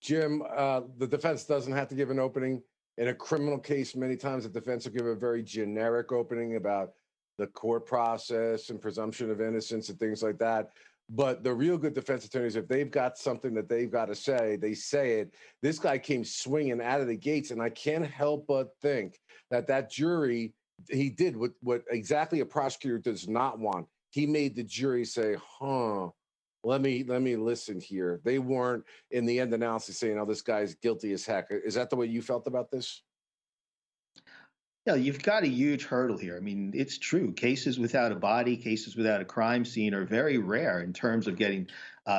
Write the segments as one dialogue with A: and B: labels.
A: Jim, the defense doesn't have to give an opening. In a criminal case, many times the defense will give a very generic opening about the court process and presumption of innocence and things like that. But the real good defense attorneys, if they've got something that they've got to say, they say it. This guy came swinging out of the gates, and I can't help but think that that jury, he did what exactly a prosecutor does not want. He made the jury say, "Huh, let me listen here." They weren't in the end analysis saying, "Oh, this guy's guilty as heck." Is that the way you felt about this?
B: Yeah, you've got a huge hurdle here. I mean, it's true. Cases without a body, cases without a crime scene are very rare in terms of getting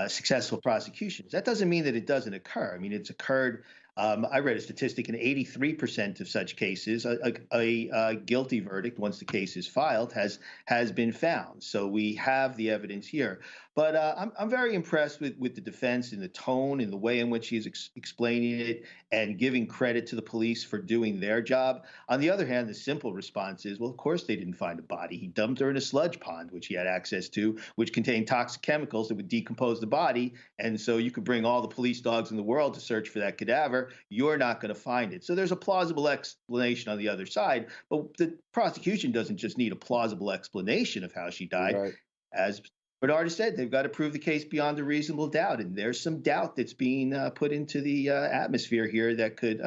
B: successful prosecutions. That doesn't mean that it doesn't occur. I mean, it's occurred. I read a statistic in 83% of such cases, a guilty verdict once the case is filed has been found. So we have the evidence here. But I'm very impressed with the defense and the tone and the way in which he's explaining it and giving credit to the police for doing their job. On the other hand, the simple response is, well, of course they didn't find a body. He dumped her in a sludge pond, which he had access to, which contained toxic chemicals that would decompose the body. And so you could bring all the police dogs in the world to search for that cadaver. You're not going to find it. So there's a plausible explanation on the other side. But the prosecution doesn't just need a plausible explanation of how she died.
A: Right.
B: As Bernard has said, they've got to prove the case beyond a reasonable doubt. And there's some doubt that's being put into the atmosphere here that could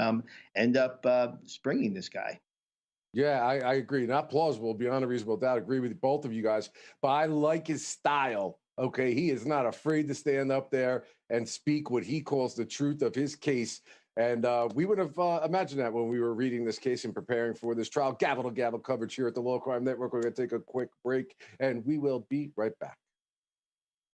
B: end up springing this guy.
A: Yeah, I agree. Not plausible beyond a reasonable doubt. Agree with both of you guys. But I like his style. Okay. He is not afraid to stand up there and speak what he calls the truth of his case. And we would have imagined that when we were reading this case and preparing for this trial. Gavel to gavel coverage here at the Law Crime Network. We're going to take a quick break and we will be right back.